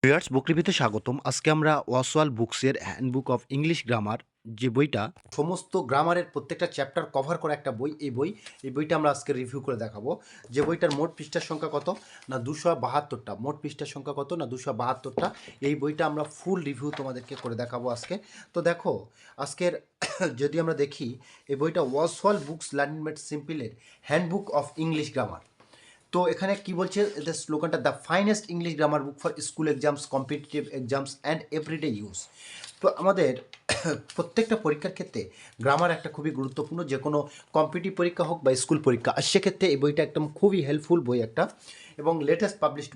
Viewers বুক রিভিউতে স্বাগতম। আজকে আমরা ওয়াসওয়াল বুকসের হ্যান্ডবুক অফ ইংলিশ গ্রামার যে বইটা সমস্ত গ্রামারের প্রত্যেকটা চ্যাপ্টার কভার করা একটা বই। এই বইটা আমরা আজকে রিভিউ করে দেখাবো। যে বইটার মোট পৃষ্ঠার সংখ্যা কত না 272টা। মোট পৃষ্ঠার সংখ্যা কত না 272টা। এই বইটা আমরা ফুল রিভিউ তোমাদেরকে করে দেখাবো আজকে। তো দেখো আজকের যদি আমরা দেখি এই বইটা ওয়াসওয়াল বুকস লার্নিং মেড সিম্পলের হ্যান্ডবুক অফ ইংলিশ গ্রামার। তো এখানে কি বলছে এদের স্লোগানটা, the finest English grammar book for school exams, competitive exams and everyday use. তো আমাদের প্রত্যেকটা পরীক্ষার ক্ষেত্রে গ্রামার একটা খুবই গুরুত্বপূর্ণ, যে কোনো কম্পিটিটিভ পরীক্ষা হোক বা স্কুল পরীক্ষা, আর সেক্ষেত্রে এই বইটা একদম খুবই হেল্পফুল বই একটা, এবং লেটেস্ট পাবলিশড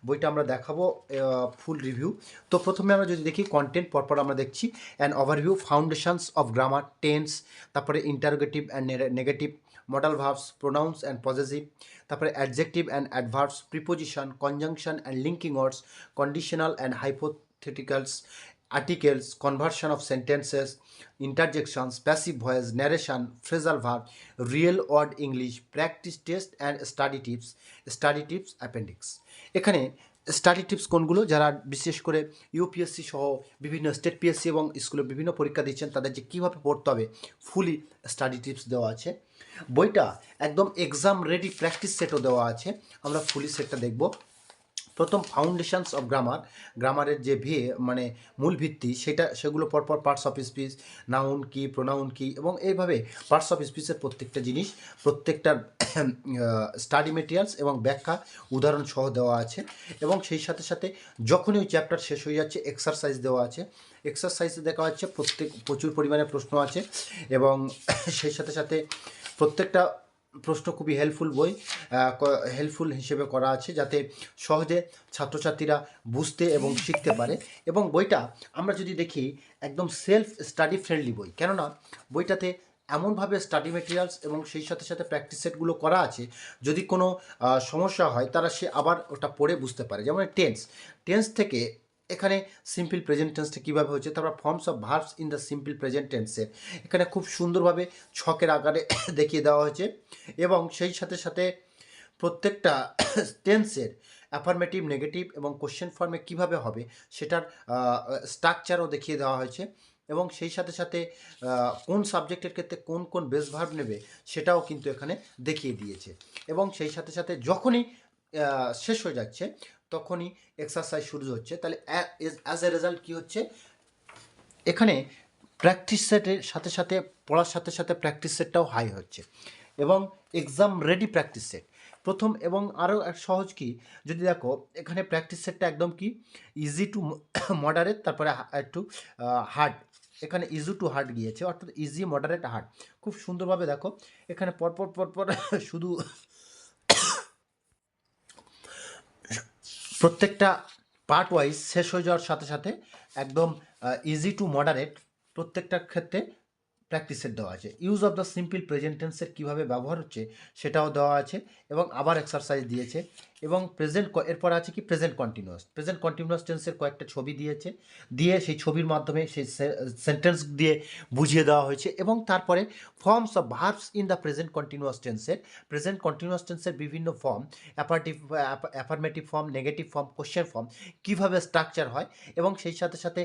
বইটা আমরা দেখাবো ফুল রিভিউ। তো প্রথমে আমরা যদি দেখি কন্টেন্ট, পরপর আমরা দেখছি an overview, foundations of grammar, tense, তারপরে interrogative and negative, modal verbs, pronouns and possessive, তারপরে adjective and adverbs, preposition, conjunction and linking words, conditional and hypotheticals, articles, conversion of sentences, interjections, passive voice, narration, phrasal verb, real word English, practice test and study tips appendix। এখানে study tips কোনগুলো, যারা বিশেষ করে UPSC সহ বিভিন্ন state PSC এবং স্কুলে বিভিন্ন পরীক্ষা দিচ্ছেন তাদের যে কীভাবে পড়তে হবে ফুলি স্টাডি টিপস দেওয়া আছে। বইটা একদম এক্সাম রেডি প্র্যাকটিস সেটও দেওয়া আছে। আমরা ফুলি সেটটা দেখব। প্রথম ফাউন্ডেশনস অফ গ্রামারের যে মূল ভিত্তি, সেগুলো পরপর পার্টস অফ স্পিচ, নাউন কি, প্রোনাউন কি, এবং এইভাবে পার্টস অফ স্পিচের প্রত্যেকটা জিনিস, প্রত্যেকটার স্টাডি মেটেরিয়ালস এবং ব্যাখ্যা উদাহরণ সহ দেওয়া আছে। এবং সেই সাথে সাথে যখনই ওই চ্যাপ্টার শেষ হয়ে যাচ্ছে এক্সারসাইজ দেওয়া আছে। এক্সারসাইজে দেখা যাচ্ছে প্রচুর পরিমাণে প্রশ্ন আছে, এবং সেই সাথে সাথে প্রত্যেকটা প্রশ্ন খুবই হেল্পফুল হিসেবে করা আছে, যাতে সহজে ছাত্রছাত্রীরা বুঝতে এবং শিখতে পারে। এবং বইটা আমরা যদি দেখি একদম সেলফ স্টাডি ফ্রেন্ডলি বই, কেননা বইটাতে এমনভাবে স্টাডি মেটেরিয়ালস এবং সেই সাথে সাথে প্র্যাকটিস সেটগুলো করা আছে, যদি কোনো সমস্যা হয় তারা সে আবার ওটা পড়ে বুঝতে পারে। যেমন টেন্স থেকে এখানে সিম্পল প্রেজেন্ট টেন্সটা কীভাবে হচ্ছে, তারপর forms of verbs in the simple present টেন্সের এখানে খুব সুন্দরভাবে ছকের আকারে দেখিয়ে দেওয়া হয়েছে। এবং সেই সাথে সাথে প্রত্যেকটা টেন্সের অ্যাফার্মেটিভ, নেগেটিভ এবং কোশ্চেন ফর্মে কীভাবে হবে সেটার স্ট্রাকচারও দেখিয়ে দেওয়া হয়েছে। এবং সেই সাথে সাথে কোন সাবজেক্টের ক্ষেত্রে কোন কোন বেস ভার্ব নেবে সেটাও কিন্তু এখানে দেখিয়ে দিয়েছে। এবং সেই সাথে সাথে যখনই শেষ হয়ে যাচ্ছে তখনই এক্সারসাইজ শুরু হচ্ছে। তাহলে অ্যাজ এ রেজাল্ট কী হচ্ছে, এখানে প্র্যাকটিস সেটের সাথে সাথে পড়ার সাথে সাথে প্র্যাকটিস সেটটাও হাই হচ্ছে, এবং এক্সাম রেডি প্র্যাকটিস সেট প্রথম। এবং আরও এক সহজ কি, যদি দেখো এখানে প্র্যাকটিস সেটটা একদম কি ইজি টু মডারেট, তারপরে একটু হার্ড, এখানে ইজি টু হার্ড গিয়েছে, অর্থাৎ ইজি, মডারেট, হার্ড। খুব সুন্দরভাবে দেখো এখানে পরপর শুধু প্রত্যেকটা পার্ট ওয়াইজ শেষ হয়ে যাওয়ার সাথে সাথে একদম ইজি টু মডারেট প্রত্যেকটার ক্ষেত্রে প্র্যাকটিস সেট দেওয়া আছে। Use of the simple present টেন্সের কীভাবে ব্যবহার হচ্ছে সেটাও দেওয়া আছে, এবং আবার এক্সারসাইজ দিয়েছে। এবং এরপর আছে কি প্রেজেন্ট কন্টিনিউয়াস টেন্সের কয়েকটা ছবি দিয়ে সেই ছবির মাধ্যমে সেই সেন্টেন্স দিয়ে বুঝিয়ে দেওয়া হয়েছে। এবং তারপরে forms of verbs in the present continuous টেন্সের বিভিন্ন form, affirmative form, negative form, question form কীভাবে স্ট্রাকচার হয়, এবং সেই সাথে সাথে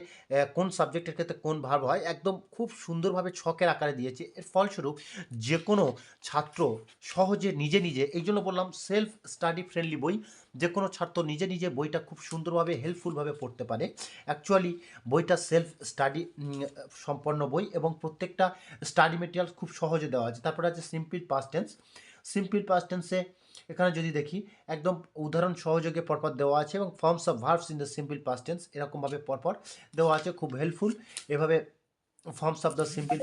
কোন সাবজেক্টের ক্ষেত্রে কোন ভার্ব হয়, একদম খুব সুন্দরভাবে ছকের আকারে দিয়েছে। এর ফলস্বরূপ যে কোনো ছাত্র সহজে নিজে এই জন্য বললাম সেলফ স্টাডি ফ্রেন্ডলি বই, যে কোনো ছাত্র নিজে বইটা খুব সুন্দরভাবে হেল্পফুলভাবে পড়তে পারে। অ্যাকচুয়ালি বইটা সেলফ স্টাডি সম্পন্ন বই, এবং প্রত্যেকটা স্টাডি মেটেরিয়াল খুব সহজে দেওয়া আছে। তারপরে আছে সিম্পল পাস্ট টেন্সে এখানে যদি দেখি একদম উদাহরণ সহযোগে পরপর দেওয়া আছে, এবং forms of verbs in the simple past tense এরকমভাবে পরপর দেওয়া আছে, খুব হেল্পফুল। এভাবে forms of the simple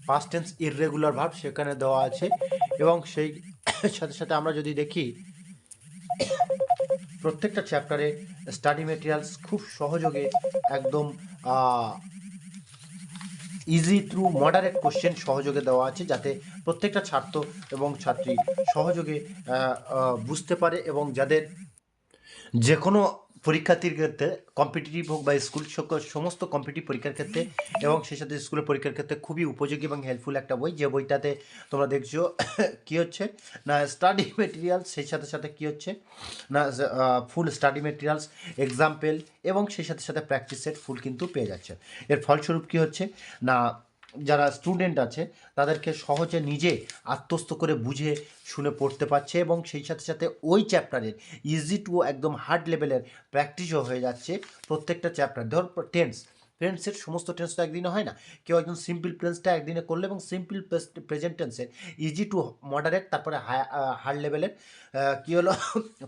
past tense irregular verb সেখানে দেওয়া আছে। এবং সেই সাথে সাথে আমরা যদি দেখি প্রত্যেকটা চ্যাপ্টারে স্টাডি মেটেরিয়ালস খুব সহযোগে একদম ইজি থ্রু মডারেট কোশ্চেন সহযোগে দেওয়া আছে, যাতে প্রত্যেকটা ছাত্র এবং ছাত্রী সহযোগে বুঝতে পারে, এবং যাদের যে কোনো পরীক্ষার্থীর ক্ষেত্রে কম্পিটিটিভ হোক বা স্কুল সমস্ত কম্পিটিটিভ পরীক্ষার ক্ষেত্রে এবং সেই সাথে স্কুলের পরীক্ষার ক্ষেত্রে খুবই উপযোগী এবং হেল্পফুল একটা বই, যে বইটাতে তোমরা দেখছো কী হচ্ছে না স্টাডি মেটেরিয়ালস, সেই সাথে সাথে কী হচ্ছে না ফুল স্টাডি মেটেরিয়ালস, এক্সাম্পল এবং সেই সাথে সাথে প্র্যাকটিস সেট ফুল কিন্তু পেয়ে যাচ্ছে। এর ফলস্বরূপ কী হচ্ছে না যারা স্টুডেন্ট আছে তাদেরকে সহজে নিজে আত্মস্থ করে বুঝে শুনে পড়তে পারছে এবং সেই সাথে সাথে ওই চ্যাপ্টারের ইজি টু একদম হার্ড লেভেলের প্র্যাকটিসও হয়ে যাচ্ছে প্রত্যেকটা চ্যাপ্টার। ধর টেন্সের সমস্ত টেন্স তো একদিনে হয় না, কেউ একজন সিম্পল টেন্সটা একদিনে করলে এবং সিম্পল প্রেজেন্ট টেন্সের ইজি টু মডারেট তারপরে হার্ড লেভেলের কী হলো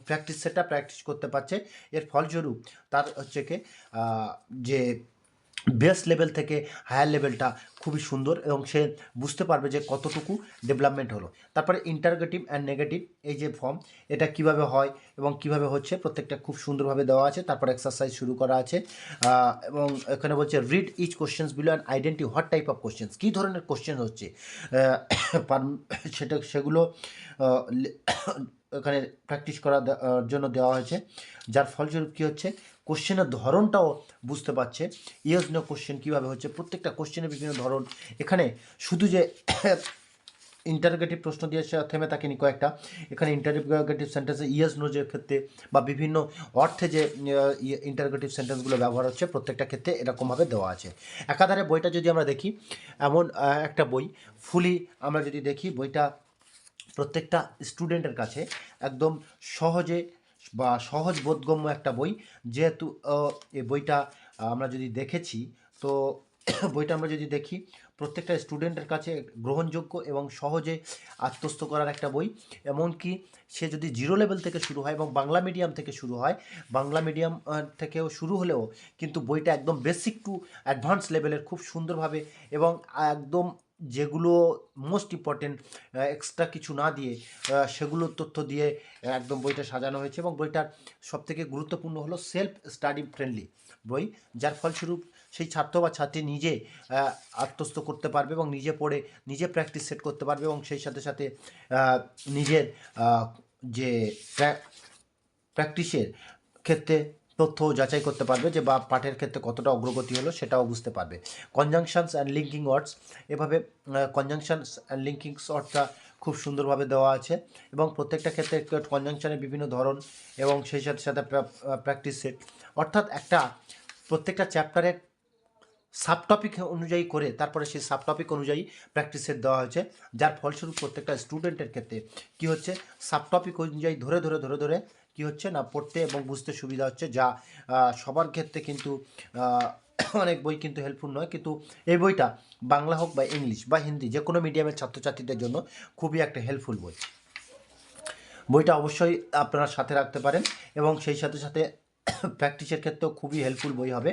প্র্যাকটিস সেটা প্র্যাকটিস করতে পারছে। এর ফলস্বরূপ তার হচ্ছে কি যে বেস লেভেল থেকে হায়ার লেভেলটা খুবই সুন্দর এবং সে বুঝতে পারবে যে কতটুকু ডেভেলপমেন্ট হলো। তারপরে ইন্টারগেটিভ অ্যান্ড নেগেটিভ এই যে ফর্ম, এটা কিভাবে হয় এবং কিভাবে হচ্ছে প্রত্যেকটা খুব সুন্দরভাবে দেওয়া আছে। তারপর এক্সারসাইজ শুরু করা আছে এবং এখানে বলছে read each questions below and identify what type of questions, কী ধরনের কোশ্চেন হচ্ছে সেগুলো এখানে প্র্যাকটিস করার জন্য দেওয়া হয়েছে। যার ফলস্বরূপ কী হচ্ছে কোশ্চেনের ধরনটাও বুঝতে পারছে, ইয়েস নো কোশ্চেন কীভাবে হচ্ছে, প্রত্যেকটা কোশ্চেনের বিভিন্ন ধরন। এখানে শুধু যে ইন্টারোগেটিভ প্রশ্ন দিয়ে থেমে থাকেনি কয়েকটা, এখানে ইন্টারোগেটিভ সেন্টেন্সে ইয়েস নো যে ক্ষেত্রে বা বিভিন্ন অর্থে যে ইন্টারোগেটিভ সেন্টেন্সগুলো ব্যবহার হচ্ছে প্রত্যেকটা ক্ষেত্রে এরকমভাবে দেওয়া আছে। একাধারে বইটা যদি আমরা দেখি এমন একটা বই ফুলি আমরা যদি দেখি বইটা প্রত্যেকটা স্টুডেন্টের কাছে একদম সহজে বা সহজ বোধগম্য একটা বই, যেহেতু এই বইটা আমরা যদি দেখেছি তো বইটা আমরা যদি দেখি প্রত্যেকটা স্টুডেন্টের কাছে গ্রহণযোগ্য এবং সহজে আত্মস্থ করার একটা বই। এমনকি সে যদি জিরো লেভেল থেকে শুরু হয় এবং বাংলা মিডিয়াম থেকে শুরু হয়, বাংলা মিডিয়াম থেকেও শুরু হলেও কিন্তু বইটা একদম বেসিক টু অ্যাডভান্স লেভেলের খুব সুন্দরভাবে এবং একদম যেগুলো মোস্ট ইম্পর্টেন্ট এক্সট্রা কিছু না দিয়ে সেগুলোর তথ্য দিয়ে একদম বইটা সাজানো হয়েছে। এবং বইটার সবথেকে গুরুত্বপূর্ণ হলো সেলফ স্টাডি ফ্রেন্ডলি বই, যার ফলস্বরূপ সেই ছাত্র বা ছাত্রী নিজে আত্মস্থ করতে পারবে এবং নিজে পড়ে নিজে প্র্যাকটিস সেট করতে পারবে এবং সেই সাথে সাথে নিজের যে প্র্যাকটিসের ক্ষেত্রে তথ্য যাচাই করতে পারবে যে বা পাঠের ক্ষেত্রে কতটা অগ্রগতি হলো সেটাও বুঝতে পারবে। কনজাংশনস অ্যান্ড লিঙ্কিং ওয়ার্ডস, এভাবে কনজাংশনস অ্যান্ড লিঙ্কিং ওয়ার্ডটা খুব সুন্দরভাবে দেওয়া আছে এবং প্রত্যেকটা ক্ষেত্রে কনজাংশনের বিভিন্ন ধরন এবং সেই সাথে সাথে প্র্যাকটিস সেট, অর্থাৎ একটা প্রত্যেকটা চ্যাপ্টারের সাব টপিক অনুযায়ী করে তারপরে সেই সাব টপিক অনুযায়ী প্র্যাকটিস সেট দেওয়া হয়েছে। যার ফলস্বরূপ প্রত্যেকটা স্টুডেন্টের ক্ষেত্রে কী হচ্ছে সাব টপিক অনুযায়ী ধরে ধরে ধরে ধরে কী হচ্ছে না পড়তে এবং বুঝতে সুবিধা হচ্ছে, যা সবার ক্ষেত্রে কিন্তু অনেক বই কিন্তু হেল্পফুল নয়, কিন্তু এই বইটা বাংলা হোক বা ইংলিশ বা হিন্দি যে কোনো মিডিয়ামের ছাত্রছাত্রীদের জন্য খুবই একটা হেল্পফুল বই। বইটা অবশ্যই আপনারা সাথে রাখতে পারেন এবং সেই সাথে সাথে প্র্যাকটিসের ক্ষেত্রেও খুবই হেল্পফুল বই হবে,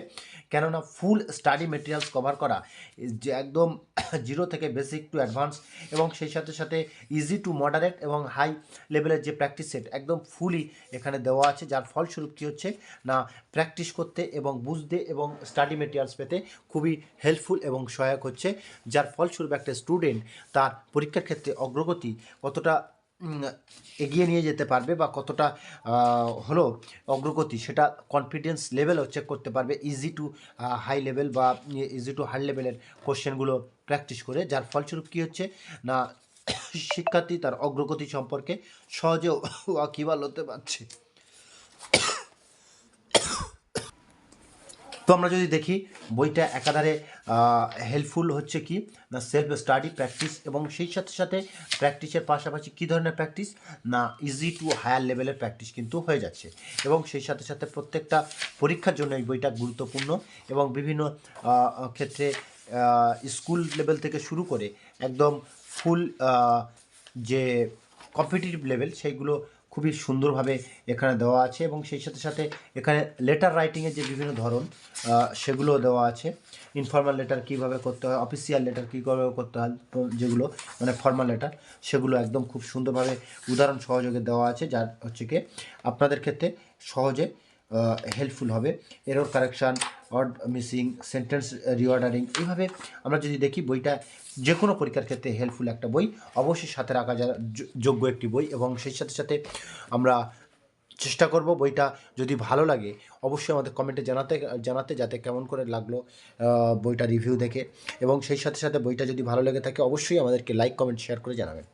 কেননা ফুল স্টাডি মেটেরিয়ালস কভার করা যে একদম জিরো থেকে বেসিক টু অ্যাডভান্স এবং সেই সাথে সাথে ইজি টু মডারেট এবং হাই লেভেলের যে প্র্যাকটিস সেট একদম ফুলই এখানে দেওয়া আছে। যার ফলস্বরূপ কী হচ্ছে না প্র্যাকটিস করতে এবং বুঝতে এবং স্টাডি মেটেরিয়ালস পেতে খুবই হেল্পফুল এবং সহায়ক হচ্ছে। যার ফলস্বরূপ একটা স্টুডেন্ট তার পরীক্ষার ক্ষেত্রে অগ্রগতি কতটা এগিয়ে নিয়ে যেতে পারবে বা কতটা হলো অগ্রগতি সেটা কনফিডেন্স লেভেলও চেক করতে পারবে ইজি টু হাই লেভেল বা ইজি টু হাই লেভেলের কোশ্চেনগুলো প্র্যাকটিস করে। যার ফলস্বরূপ কী হচ্ছে না শিক্ষার্থী তার অগ্রগতি সম্পর্কে সহজে ওয়াকিবহাল হতে পারছে। তো আমরা যদি দেখি বইটা একাধারে হেল্পফুল হচ্ছে কি না সেলফ স্টাডি প্র্যাকটিস এবং সেই সাথে সাথে প্র্যাকটিসের পাশাপাশি কী ধরনের প্র্যাকটিস না ইজি টু হায়ার লেভেলের প্র্যাকটিস কিন্তু হয়ে যাচ্ছে এবং সেই সাথে সাথে প্রত্যেকটা পরীক্ষার জন্য এই বইটা গুরুত্বপূর্ণ এবং বিভিন্ন ক্ষেত্রে স্কুল লেভেল থেকে শুরু করে একদম ফুল যে কম্পিটিটিভ লেভেল সেইগুলো খুবই সুন্দরভাবে এখানে দেওয়া আছে এবং সেই সাথে সাথে এখানে লেটার রাইটিংয়ের যে বিভিন্ন ধরন সেগুলো দেওয়া আছে। ইনফর্মাল লেটার কীভাবে করতে হয়, অফিসিয়াল লেটার কীভাবে করতে হয়, যেগুলো মানে ফর্মাল লেটার সেগুলো একদম খুব সুন্দরভাবে উদাহরণ সহযোগে দেওয়া আছে, যার হচ্ছে কি আপনাদের ক্ষেত্রে সহজে হেল্পফুল হবে। Error correction, word missing, sentence reordering, এইভাবে আমরা যদি দেখি বইটা যে কোনো পরীক্ষার ক্ষেত্রে হেল্পফুল একটা বই, অবশ্যই সাথে রাখা যোগ্য একটি বই এবং সেই সাথে সাথে আমরা চেষ্টা করব বইটা যদি ভালো লাগে অবশ্যই আমাদের কমেন্টে জানাতে যাতে কেমন করে লাগলো বইটা রিভিউ দেখে, এবং সেই সাথে সাথে বইটা যদি ভালো লেগে থাকে অবশ্যই আমাদেরকে লাইক কমেন্ট শেয়ার করে জানাবেন।